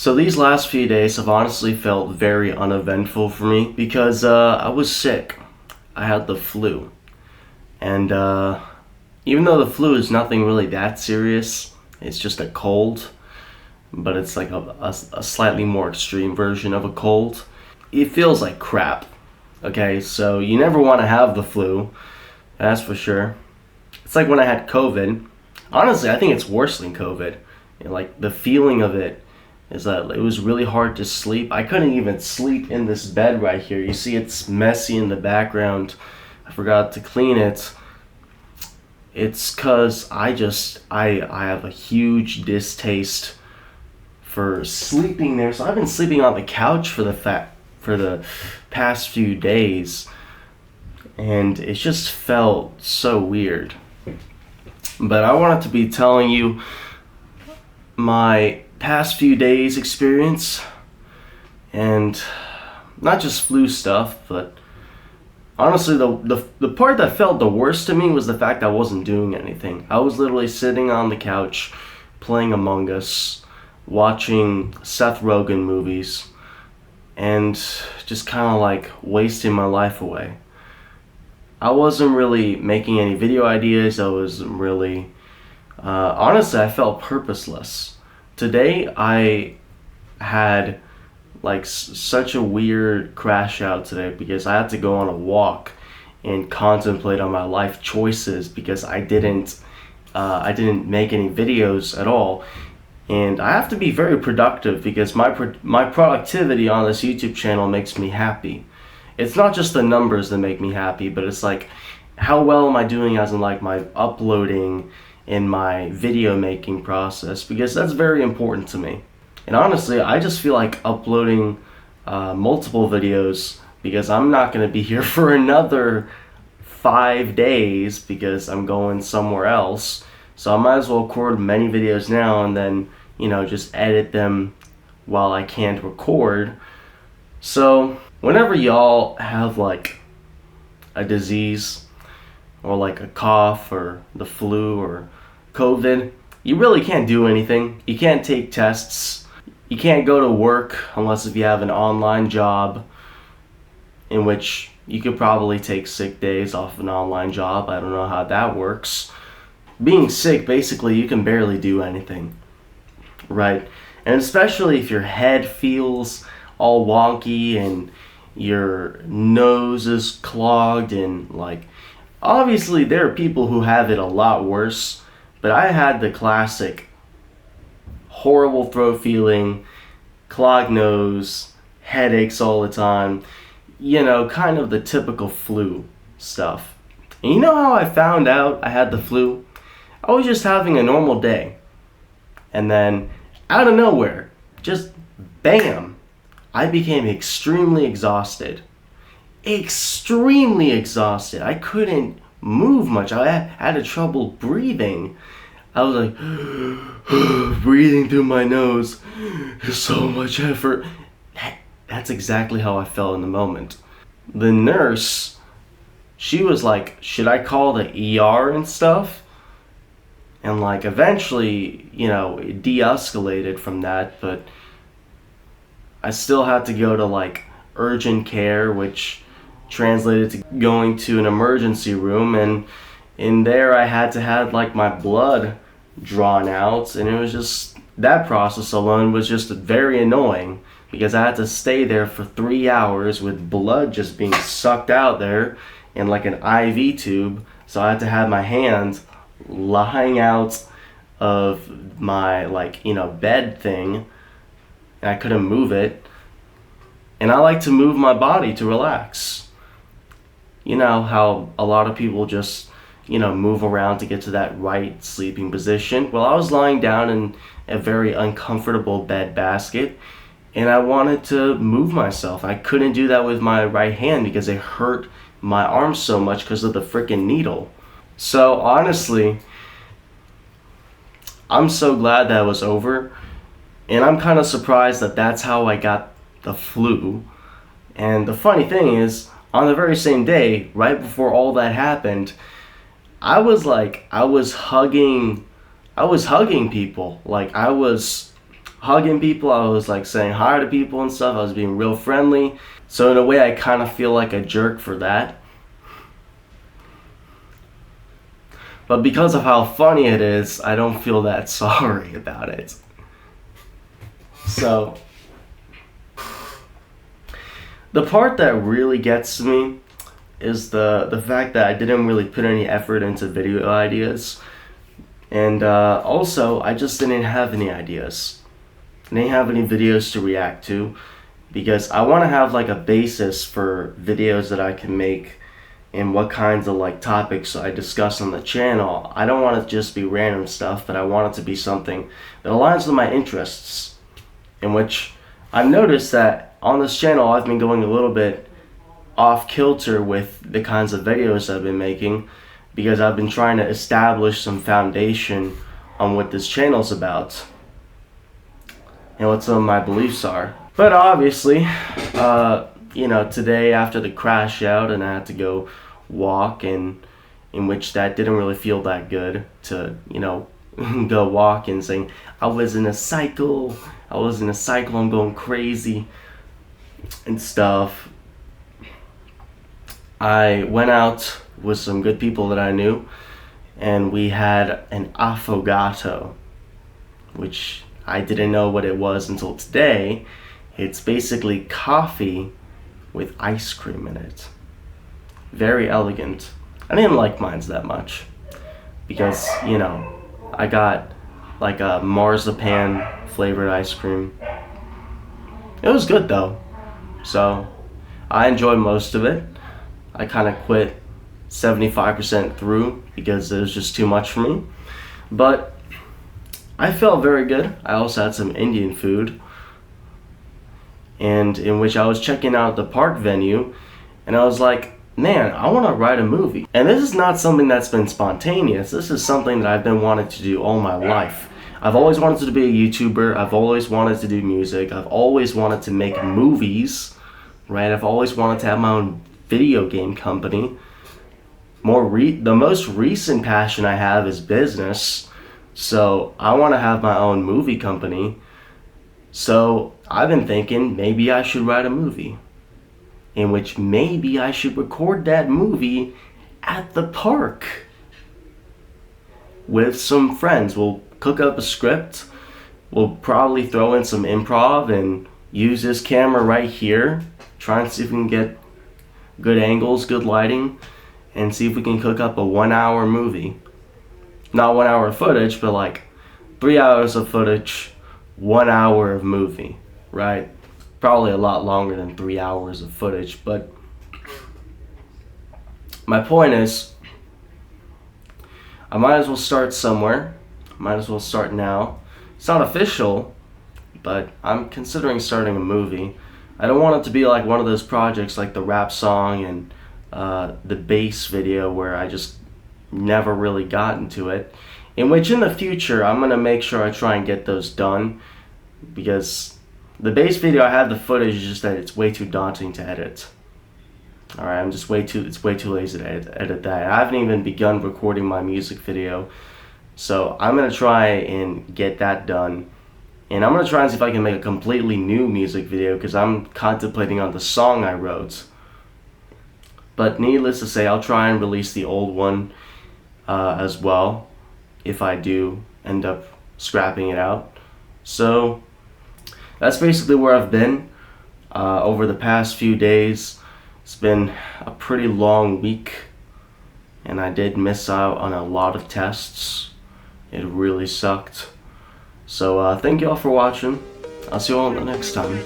So these last few days have honestly felt very uneventful for me because I was sick. I had the flu. And even though the flu is nothing really that serious, it's just a cold, but it's like a slightly more extreme version of a cold. It feels like crap. Okay, so you never want to have the flu, that's for sure. It's like when I had COVID. Honestly, I think it's worse than COVID. Like the feeling of it is that it was really hard to sleep. I couldn't even sleep in this bed right here. You see it's messy in the background. I forgot to clean it. It's cause I have a huge distaste for sleeping there. So I've been sleeping on the couch for the past few days, and it just felt so weird. But I wanted to be telling you my past few days experience, and not just flu stuff, but honestly the part that felt the worst to me was the fact I wasn't doing anything. I was literally sitting on the couch playing Among Us, watching Seth Rogen movies, and just kind of like wasting my life away. I wasn't really making any video ideas. I wasn't really honestly, I felt purposeless. Today I had like such a weird crash out today because I had to go on a walk and contemplate on my life choices because I didn't make any videos at all, and I have to be very productive because my productivity on this YouTube channel makes me happy. It's not just the numbers that make me happy, but it's like how well am I doing as in like my uploading in my video making process, because that's very important to me. And honestly, I just feel like uploading multiple videos because I'm not going to be here for another 5 days because I'm going somewhere else. So I might as well record many videos now and then, just edit them while I can't record. So whenever y'all have like a disease or like a cough or the flu or COVID, you really can't do anything. You can't take tests. You can't go to work unless if you have an online job, in which you could probably take sick days off an online job. I don't know how that works. Being sick, basically, you can barely do anything, right? And especially if your head feels all wonky and your nose is clogged and like, obviously there are people who have it a lot worse, but I had the classic horrible throat feeling, clogged nose, headaches all the time, kind of the typical flu stuff. And you know how I found out I had the flu? I was just having a normal day. And then, out of nowhere, just bam, I became extremely exhausted. Extremely exhausted. I couldn't move much. I had trouble breathing. I was like, breathing through my nose is so much effort. That's exactly how I felt in the moment. The nurse, she was like, should I call the ER and stuff? And like eventually, it de-escalated from that, but I still had to go to like urgent care, which translated to going to an emergency room, and in there I had to have like my blood drawn out, and it was just, that process alone was just very annoying because I had to stay there for 3 hours with blood just being sucked out there in like an IV tube. So I had to have my hand lying out of my bed thing, and I couldn't move it. And I like to move my body to relax. You know how a lot of people just move around to get to that right sleeping position. Well, I was lying down in a very uncomfortable bed basket, and I wanted to move myself. I couldn't do that with my right hand because it hurt my arm so much because of the freaking needle. So honestly, I'm so glad that it was over, and I'm kind of surprised that that's how I got the flu. And the funny thing is, on the very same day, right before all that happened, I was hugging people. Like I was hugging people, I was like saying hi to people and stuff, I was being real friendly. So in a way, I kind of feel like a jerk for that. But because of how funny it is, I don't feel that sorry about it. So, the part that really gets to me is the fact that I didn't really put any effort into video ideas. And also, I just didn't have any ideas. I didn't have any videos to react to, because I want to have like a basis for videos that I can make and what kinds of like topics I discuss on the channel. I don't want it to just be random stuff, but I want it to be something that aligns with my interests, in which I've noticed that on this channel I've been going a little bit off kilter with the kinds of videos I've been making, because I've been trying to establish some foundation on what this channel's about and what some of my beliefs are. But obviously, you know, today after the crash out and I had to go walk, and in which that didn't really feel that good to, you know, go walk and saying I was in a cycle, I'm going crazy and stuff. I went out with some good people that I knew, and we had an affogato, which I didn't know what it was until today. It's basically coffee with ice cream in it. Very elegant. I didn't like mines that much because, you know, I got like a marzipan flavored ice cream. It was good though, so I enjoyed most of it. I kind of quit 75% through because it was just too much for me, but I felt very good. I also had some Indian food, and in which I was checking out the park venue, and I was like, man, I want to write a movie. And this is not something that's been spontaneous. This is something that I've been wanting to do all my life. I've always wanted to be a YouTuber. I've always wanted to do music. I've always wanted to make movies, right? I've always wanted to have my own video game company. The most recent passion I have is business. So I want to have my own movie company. So I've been thinking maybe I should write a movie, in which maybe I should record that movie at the park with some friends. We'll cook up a script. We'll probably throw in some improv and use this camera right here. Try and see if we can get good angles, good lighting, and see if we can cook up a 1 hour movie. Not 1 hour of footage, but like 3 hours of footage, 1 hour of movie, right? Probably a lot longer than 3 hours of footage, but my point is, I might as well start somewhere. Might as well start now. It's not official, but I'm considering starting a movie. I don't want it to be like one of those projects like the rap song and the bass video where I just never really got into it. In which in the future, I'm going to make sure I try and get those done, because the bass video, I have the footage, just that it's way too daunting to edit. Alright, it's way too lazy to edit that. I haven't even begun recording my music video. So I'm going to try and get that done. And I'm going to try and see if I can make a completely new music video, because I'm contemplating on the song I wrote. But needless to say, I'll try and release the old one as well, if I do end up scrapping it out. So that's basically where I've been over the past few days. It's been a pretty long week, and I did miss out on a lot of tests. It really sucked. So thank you all for watching. I'll see you all next time.